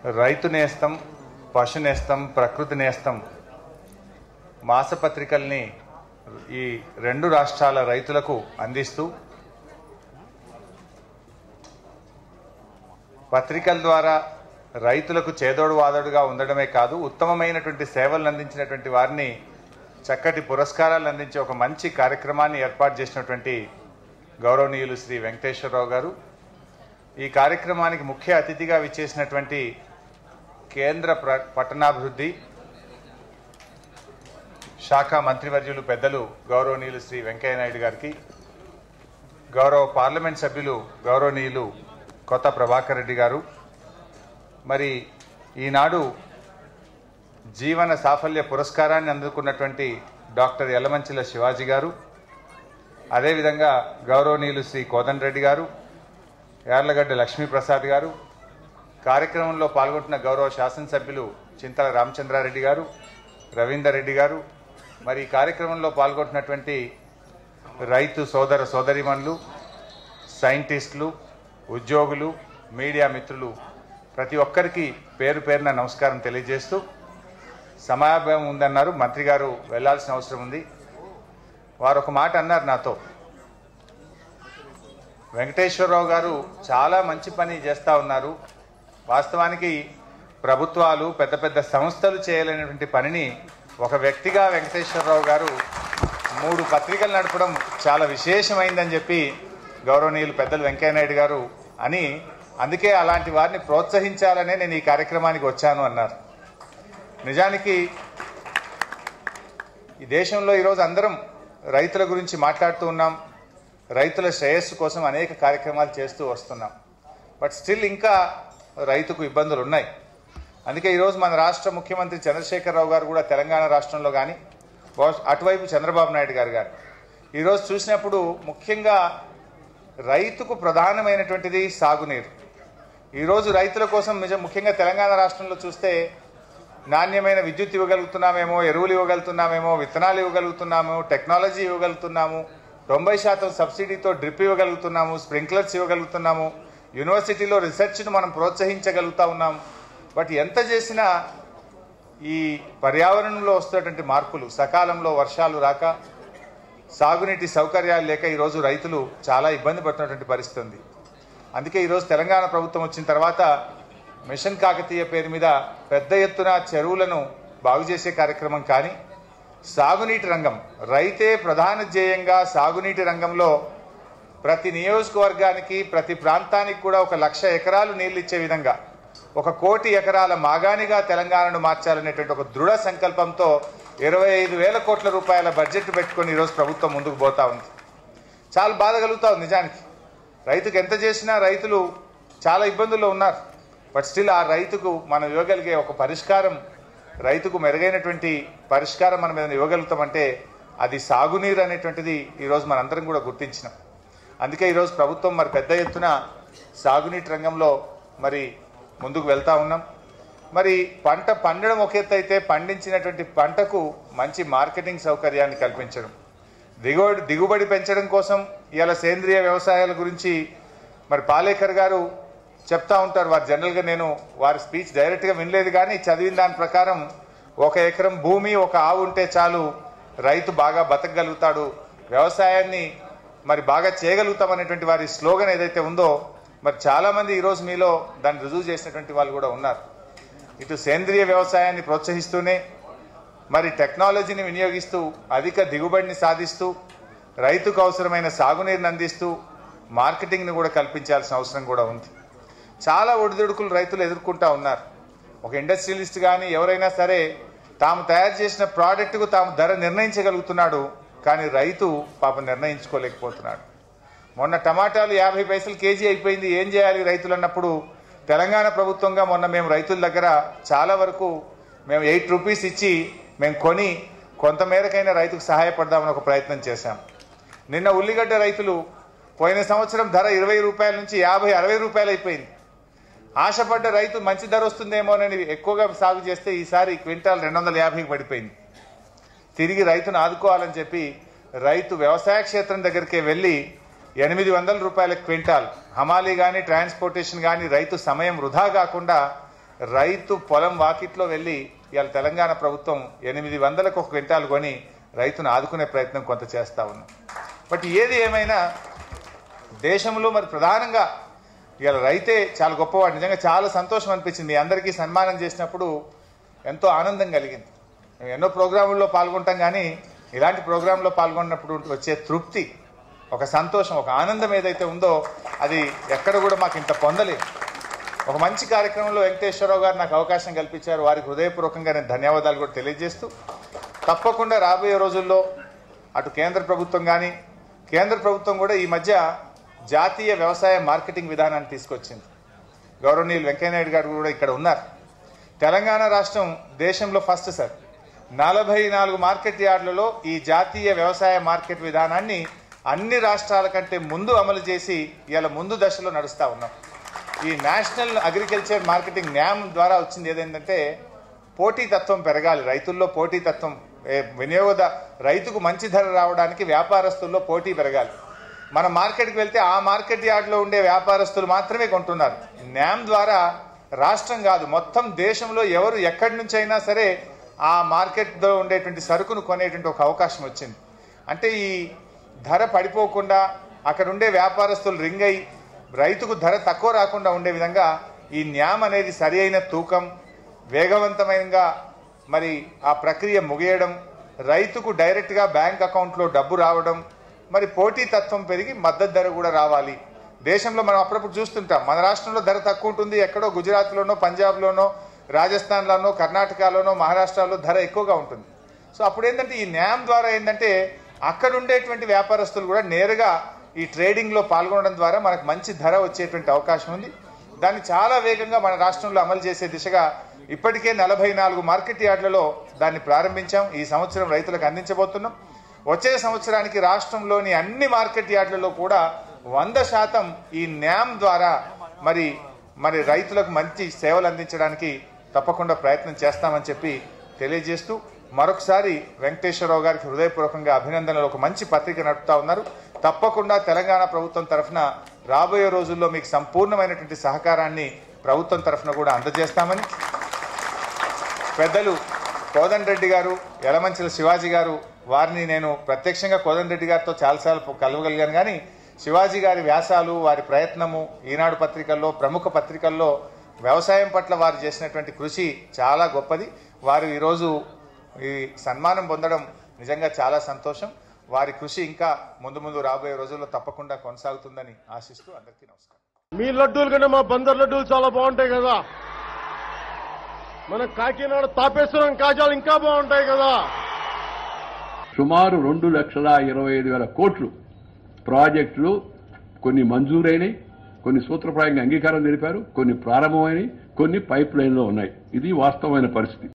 రైతు నేస్తం, పశు నేస్తం, ప్రకృతి నేస్తం మాసపత్రికల్ని ఈ రెండు రాష్ట్రాల రైతులకు అందిస్తూ పత్రికల ద్వారా రైతులకు చేదోడు వాదోడుగా ఉండడమే కాదు, ఉత్తమమైనటువంటి సేవలను అందించినటువంటి వారిని చక్కటి పురస్కారాలు అందించే ఒక మంచి కార్యక్రమాన్ని ఏర్పాటు చేసినటువంటి గౌరవనీయులు శ్రీ వెంకటేశ్వరరావు గారు, ఈ కార్యక్రమానికి ముఖ్య అతిథిగా విచ్చేసినటువంటి కేంద్ర పట్టణాభివృద్ధి శాఖ మంత్రివర్యులు పెద్దలు గౌరవనీయులు శ్రీ వెంకయ్య నాయుడు గారికి, గౌరవ పార్లమెంట్ సభ్యులు గౌరవనీయులు కొత్త ప్రభాకర్ రెడ్డి గారు, మరి ఈనాడు జీవన సాఫల్య పురస్కారాన్ని అందుకున్నటువంటి డాక్టర్ యల్లమంచిల శివాజీ గారు, అదేవిధంగా గౌరవనీయులు శ్రీ కోదండ రెడ్డి గారు, యార్లగడ్డ లక్ష్మీప్రసాద్ గారు, కార్యక్రమంలో పాల్గొంటున్న గౌరవ శాసనసభ్యులు చింతల రామచంద్రారెడ్డి గారు, రవీందర్ రెడ్డి గారు, మరి ఈ కార్యక్రమంలో పాల్గొంటున్నటువంటి రైతు సోదర సోదరిమణులు, సైంటిస్టులు, ఉద్యోగులు, మీడియా మిత్రులు ప్రతి ఒక్కరికి పేరు పేరున నమస్కారం తెలియజేస్తూ, సమయాభావం ఉందన్నారు, మంత్రి గారు వెళ్లాల్సిన అవసరం ఉంది. వారు ఒక మాట అన్నారు నాతో, వెంకటేశ్వరరావు గారు చాలా మంచి పని చేస్తూ ఉన్నారు, వాస్తవానికి ప్రభుత్వాలు పెద్ద పెద్ద సంస్థలు చేయలేనటువంటి పనిని ఒక వ్యక్తిగా వెంకటేశ్వరరావు గారు 3 పత్రికలు నడపడం చాలా విశేషమైందని చెప్పి గౌరవనీయులు పెద్దలు వెంకయ్యనాయుడు గారు అని, అందుకే అలాంటి వారిని ప్రోత్సహించాలనే నేను ఈ కార్యక్రమానికి వచ్చాను అన్నారు. నిజానికి ఈ దేశంలో ఈరోజు అందరం రైతుల గురించి మాట్లాడుతూ ఉన్నాం, రైతుల శ్రేయస్సు కోసం అనేక కార్యక్రమాలు చేస్తూ వస్తున్నాం. బట్ స్టిల్ ఇంకా రైతుకు ఇబ్బందులు ఉన్నాయి. అందుకే ఈరోజు మన రాష్ట్ర ముఖ్యమంత్రి చంద్రశేఖరరావు గారు కూడా తెలంగాణ రాష్ట్రంలో కానీ, అటువైపు చంద్రబాబు నాయుడు గారు కానీ ఈరోజు చూసినప్పుడు ముఖ్యంగా రైతుకు ప్రధానమైనటువంటిది సాగునీరు. ఈరోజు రైతుల కోసం ముఖ్యంగా తెలంగాణ రాష్ట్రంలో చూస్తే నాణ్యమైన విద్యుత్ ఇవ్వగలుగుతున్నామేమో, ఎరువులు ఇవ్వగలుగుతున్నామేమో, విత్తనాలు ఇవ్వగలుగుతున్నాము, టెక్నాలజీ ఇవ్వగలుగుతున్నాము, 90% సబ్సిడీతో డ్రిప్ ఇవ్వగలుగుతున్నాము, స్ప్రింక్లర్స్ ఇవ్వగలుగుతున్నాము, యూనివర్సిటీలో రీసెర్చ్ను మనం ప్రోత్సహించగలుగుతా ఉన్నాం. బట్ ఎంత చేసినా ఈ పర్యావరణంలో వస్తున్నటువంటి మార్పులు, సకాలంలో వర్షాలు రాక, సాగునీటి సౌకర్యాలు లేక ఈరోజు రైతులు చాలా ఇబ్బంది పడుతున్నటువంటి పరిస్థితి ఉంది. అందుకే ఈరోజు తెలంగాణ ప్రభుత్వం వచ్చిన తర్వాత మిషన్ కాకతీయ పేరు మీద పెద్ద ఎత్తున చెరువులను బాగు చేసే కార్యక్రమం కానీ, సాగునీటి రంగం రైతే ప్రధాన ధ్యేయంగా సాగునీటి రంగంలో ప్రతి నియోజకవర్గానికి, ప్రతి ప్రాంతానికి కూడా 1,00,000 ఎకరాలు నీళ్లు ఇచ్చే విధంగా 1 కోటి ఎకరాల మాగాణిగా తెలంగాణను మార్చాలనేటువంటి ఒక దృఢ సంకల్పంతో 25,000 కోట్ల రూపాయల బడ్జెట్ పెట్టుకొని ఈరోజు ప్రభుత్వం ముందుకు పోతా ఉంది. చాలా బాధ కలుగుతా ఉంది. నిజానికి రైతుకు ఎంత చేసినా రైతులు చాలా ఇబ్బందుల్లో ఉన్నారు. బట్ స్టిల్ ఆ రైతుకు మనం ఇవ్వగలిగే ఒక పరిష్కారం, రైతుకు మెరుగైనటువంటి పరిష్కారం మనం ఏదైనా ఇవ్వగలుగుతామంటే అది సాగునీరు అనేటువంటిది ఈరోజు మనందరం కూడా గుర్తించినాం. అందుకే ఈరోజు ప్రభుత్వం మరి పెద్ద ఎత్తున సాగునీటి రంగంలో మరి ముందుకు వెళ్తా ఉన్నాం. మరి పంట పండడం ఒక ఎత్తు అయితే, పండించినటువంటి పంటకు మంచి మార్కెటింగ్ సౌకర్యాన్ని కల్పించడం, దిగుబడి పెంచడం కోసం ఇవాళ సేంద్రియ వ్యవసాయాల గురించి మరి పాలేకర్ గారు చెప్తా ఉంటారు. వారు జనరల్గా నేను వారి స్పీచ్ డైరెక్ట్గా వినలేదు, కానీ చదివిన దాని ప్రకారం 1 ఎకరం భూమి, 1 ఆవు ఉంటే చాలు రైతు బాగా బతకగలుగుతాడు, వ్యవసాయాన్ని మరి బాగా చేయగలుగుతామనేటువంటి వారి స్లోగన్ ఏదైతే ఉందో, మరి చాలామంది ఈరోజు మీలో దాన్ని రుజువు చేసినటువంటి వాళ్ళు కూడా ఉన్నారు. ఇటు సేంద్రియ వ్యవసాయాన్ని ప్రోత్సహిస్తూనే మరి టెక్నాలజీని వినియోగిస్తూ అధిక దిగుబడిని సాధిస్తూ రైతుకు అవసరమైన సాగునీరుని అందిస్తూ మార్కెటింగ్ని కూడా కల్పించాల్సిన అవసరం కూడా ఉంది. చాలా ఒడిదుడుకులు రైతులు ఎదుర్కొంటూ ఉన్నారు. ఒక ఇండస్ట్రియలిస్ట్ కానీ ఎవరైనా సరే తాము తయారు చేసిన ప్రోడక్ట్కు తాము ధర నిర్ణయించగలుగుతున్నాడు, కానీ రైతు పాపం నిర్ణయించుకోలేకపోతున్నాడు. మొన్న టమాటాలు 50 పైసలు కేజీ అయిపోయింది, ఏం చేయాలి రైతులు అన్నప్పుడు తెలంగాణ ప్రభుత్వంగా మొన్న మేము రైతుల దగ్గర చాలా వరకు మేము 8 రూపీస్ ఇచ్చి మేము కొని కొంతమేరకైనా రైతుకు సహాయపడదామని ఒక ప్రయత్నం చేశాం. నిన్న ఉల్లిగడ్డ రైతులు పోయిన సంవత్సరం ధర 20 రూపాయల నుంచి 50-60 రూపాయలు అయిపోయింది. ఆశపడ్డ రైతు మంచి ధర వస్తుందేమోనని ఎక్కువగా సాగు చేస్తే ఈసారి క్వింటాల్ 250కి పడిపోయింది. తిరిగి రైతును ఆదుకోవాలని చెప్పి రైతు వ్యవసాయ క్షేత్రం దగ్గరికే వెళ్ళి 800 రూపాయల క్వింటాల్ హమాలీ కానీ ట్రాన్స్పోర్టేషన్ కానీ రైతు సమయం వృధా కాకుండా రైతు పొలం వాకిట్లో వెళ్ళి ఇవాళ తెలంగాణ ప్రభుత్వం 800కు ఒక క్వింటాల్ కొని రైతును ఆదుకునే ప్రయత్నం కొంత చేస్తూ ఉన్నాం. బట్ ఏది ఏమైనా దేశంలో మరి ప్రధానంగా ఇవాళ రైతే చాలా గొప్పవాడు. నిజంగా చాలా సంతోషం అనిపించింది. అందరికీ సన్మానం చేసినప్పుడు ఎంతో ఆనందం కలిగింది. మేము ఎన్నో ప్రోగ్రాముల్లో పాల్గొంటాం, కానీ ఇలాంటి ప్రోగ్రాంలో పాల్గొన్నప్పుడు వచ్చే తృప్తి, ఒక సంతోషం, ఒక ఆనందం ఏదైతే ఉందో అది ఎక్కడ కూడా మాకు ఇంత పొందలేదు. ఒక మంచి కార్యక్రమంలో వెంకటేశ్వరరావు గారు నాకు అవకాశం కల్పించారు. వారికి హృదయపూర్వకంగా నేను ధన్యవాదాలు కూడా తెలియజేస్తూ, తప్పకుండా రాబోయే రోజుల్లో అటు కేంద్ర ప్రభుత్వం కానీ కేంద్ర ప్రభుత్వం కూడా ఈ మధ్య జాతీయ వ్యవసాయ మార్కెటింగ్ విధానాన్ని తీసుకొచ్చింది. గౌరవనీయులు వెంకయ్యనాయుడు గారు కూడా ఇక్కడ ఉన్నారు. తెలంగాణ రాష్ట్రం దేశంలో ఫస్ట్ సార్ 44 మార్కెట్ యార్డులలో ఈ జాతీయ వ్యవసాయ మార్కెట్ విధానాన్ని అన్ని రాష్ట్రాల కంటే ముందు అమలు చేసి ఇవాళ ముందు దశలో నడుస్తూ ఉన్నాం. ఈ నేషనల్ అగ్రికల్చర్ మార్కెటింగ్ న్యామ్ ద్వారా వచ్చింది ఏదేంటంటే పోటీతత్వం పెరగాలి, రైతుల్లో పోటీతత్వం, రైతుకు మంచి ధర రావడానికి వ్యాపారస్తుల్లో పోటీ పెరగాలి. మన మార్కెట్కి వెళ్తే ఆ మార్కెట్ యార్డ్లో ఉండే వ్యాపారస్తులు మాత్రమే కొంటున్నారు. న్యామ్ ద్వారా రాష్ట్రం కాదు మొత్తం దేశంలో ఎవరు ఎక్కడి నుంచి అయినా సరే ఆ మార్కెట్లో ఉండేటువంటి సరుకును కొనేటువంటి ఒక అవకాశం వచ్చింది. అంటే ఈ ధర పడిపోకుండా అక్కడ ఉండే వ్యాపారస్తులు రింగ్ అయి రైతుకు ధర తక్కువ రాకుండా ఉండే విధంగా ఈ న్యామ్ అనేది సరి అయిన తూకం, వేగవంతమైనగా మరి ఆ ప్రక్రియ ముగియడం, రైతుకు డైరెక్ట్గా బ్యాంక్ అకౌంట్లో డబ్బు రావడం, మరి పోటీతత్వం పెరిగి మద్దతు ధర కూడా రావాలి. దేశంలో మనం అప్పుడప్పుడు చూస్తుంటాం, మన రాష్ట్రంలో ధర తక్కువ ఉంటుంది, ఎక్కడో గుజరాత్లోనో పంజాబ్లోనో రాజస్థాన్లోనో కర్ణాటకలోనో మహారాష్ట్రలో ధర ఎక్కువగా ఉంటుంది. సో అప్పుడు ఏంటంటే ఈ న్యామ్ ద్వారా ఏంటంటే అక్కడ ఉండేటువంటి వ్యాపారస్తులు కూడా నేరుగా ఈ ట్రేడింగ్లో పాల్గొనడం ద్వారా మనకు మంచి ధర వచ్చేటువంటి అవకాశం ఉంది. దాన్ని చాలా వేగంగా మన రాష్ట్రంలో అమలు చేసే దిశగా ఇప్పటికే 44 మార్కెట్ యార్డులలో దాన్ని ప్రారంభించాం. ఈ సంవత్సరం రైతులకు అందించబోతున్నాం. వచ్చే సంవత్సరానికి రాష్ట్రంలోని అన్ని మార్కెట్ యార్డులలో కూడా 100% ఈ న్యామ్ ద్వారా మరి రైతులకు మంచి సేవలు అందించడానికి తప్పకుండా ప్రయత్నం చేస్తామని చెప్పి తెలియజేస్తూ, మరొకసారి వెంకటేశ్వరరావు గారికి హృదయపూర్వకంగా అభినందనలు. ఒక మంచి పత్రిక నడుపుతా ఉన్నారు. తప్పకుండా తెలంగాణ ప్రభుత్వం తరఫున రాబోయే రోజుల్లో మీకు సంపూర్ణమైనటువంటి సహకారాన్ని ప్రభుత్వం తరఫున కూడా అందజేస్తామని, పెద్దలు కోదండరెడ్డి గారు, యలమంచిల శివాజీ గారు, వారిని నేను ప్రత్యక్షంగా కోదండరెడ్డి గారితో చాలాసార్లు కలవగలిగాను, కానీ శివాజీ గారి వ్యాసాలు, వారి ప్రయత్నము ఈనాడు పత్రికల్లో, ప్రముఖ పత్రికల్లో వ్యవసాయం పట్ల వారు చేసినటువంటి కృషి చాలా గొప్పది. వారు ఈరోజు ఈ సన్మానం పొందడం నిజంగా చాలా సంతోషం. వారి కృషి ఇంకా ముందు రాబోయే రోజుల్లో తప్పకుండా కొనసాగుతుందని ఆశిస్తూ అందరికీ నమస్కారం. మీ లడ్డూలు కన్నా మా బందర్ లడ్డూలు చాలా బాగుంటాయి కదా, మన కాకినాడ తాపేశ్వరం కాజాలు ఇంకా బాగుంటాయి కదా. సుమారు 2,25,000 కోట్లు ప్రాజెక్టులు కొన్ని మంజూరైనవి, కొన్ని సూత్రప్రాయంగా అంగీకారం తెలిపారు, కొన్ని ప్రారంభమైనవి, కొన్ని పైప్ లైన్లో ఉన్నాయి. ఇది వాస్తవమైన పరిస్థితి.